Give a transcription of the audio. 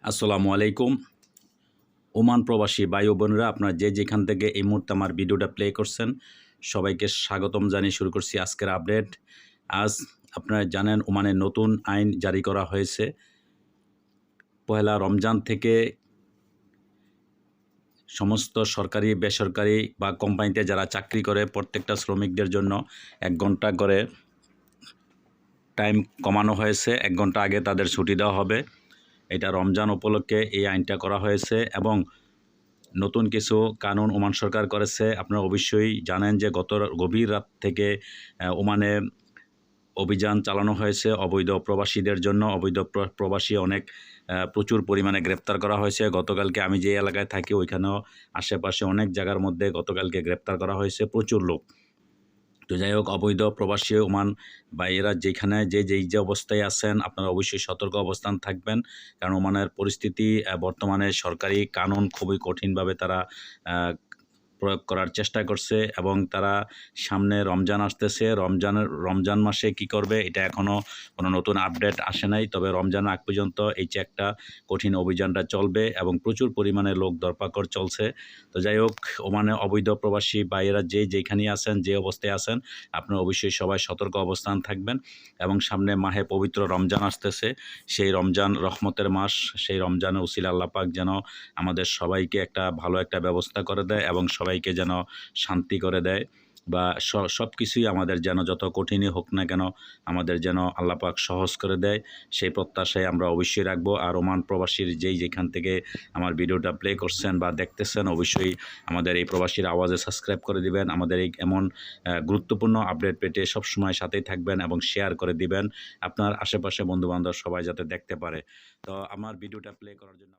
আসসালামু আলাইকুম। ওমান প্রবাসী ভাই ও বোনেরা, আপনারা যে যেখান থেকে এই মুহূর্তে আমার ভিডিওটা প্লে করছেন, সবাইকে স্বাগতম জানিয়ে শুরু করছি আজকের আপডেট। আজ আপনারা জানেন ওমানে নতুন আইন জারি করা হয়েছে। পহেলা রমজান থেকে সমস্ত সরকারি, বেসরকারি বা কোম্পানিতে যারা চাকরি করে প্রত্যেকটা শ্রমিকদের জন্য ১ ঘন্টা করে টাইম কমানো হয়েছে। ১ ঘন্টা আগে তাদের ছুটি দেওয়া হবে। এটা রমজান উপলক্ষে এই আইনটা করা হয়েছে এবং নতুন কিছু কানুন ওমান সরকার করেছে। আপনারা অবশ্যই জানেন যে গত গভীর রাত থেকে ওমানে অভিযান চালানো হয়েছে অবৈধ প্রবাসীদের জন্য। অবৈধ প্রবাসী অনেক প্রচুর পরিমাণে গ্রেপ্তার করা হয়েছে। গতকালকে আমি যে এলাকায় থাকি ওইখানেও আশেপাশে অনেক জায়গার মধ্যে গতকালকে গ্রেপ্তার করা হয়েছে প্রচুর লোক। তো যাই হোক, অবৈধ প্রবাসী ওমান বা এরা যেখানে যেই যে অবস্থায় আছেন, আপনারা অবশ্যই সতর্ক অবস্থান থাকবেন। কারণ ওমানের পরিস্থিতি বর্তমানে সরকারি কানুন খুবই কঠিনভাবে তারা প্রয়োগ করার চেষ্টা করছে এবং তারা সামনে রমজান আসতেছে। রমজান মাসে কি করবে এটা এখনও কোনো নতুন আপডেট আসে নাই। তবে রমজানের আগ পর্যন্ত এই যে একটা কঠিন অভিযানটা চলবে এবং প্রচুর পরিমাণে লোক ধরপাকড় চলছে। তো যাই হোক, ওমানে অবৈধ প্রবাসী ভাইয়েরা যেখানেই আছেন, যে অবস্থায় আছেন, আপনারা অবশ্যই সবাই সতর্ক অবস্থান থাকবেন এবং সামনে মাহে পবিত্র রমজান আসতেছে। সেই রমজান রহমতের মাস। সেই রমজানের উসিলা আল্লাহ পাক যেন আমাদের সবাইকে একটা ভালো একটা ব্যবস্থা করে দেয় এবং সবাইকে যেন শান্তি করে দেয় বা সব কিছুই আমাদের যেন যত কঠিনই হোক না কেন আমাদের যেন আল্লাহ পাক সহজ করে দেয়, সেই প্রত্যাশায় আমরা অবশ্যই রাখবো। আর ওমান প্রবাসীর যেখান থেকে আমার ভিডিওটা প্লে করছেন বা দেখতেছেন, অবশ্যই আমাদের এই প্রবাসীর আওয়াজে সাবস্ক্রাইব করে দিবেন। আমাদের এই এমন গুরুত্বপূর্ণ আপডেট পেতে সবসময় সাথেই থাকবেন এবং শেয়ার করে দিবেন আপনার আশেপাশে বন্ধুবান্ধব সবাই যাতে দেখতে পারে। তো আমার ভিডিওটা প্লে করার জন্য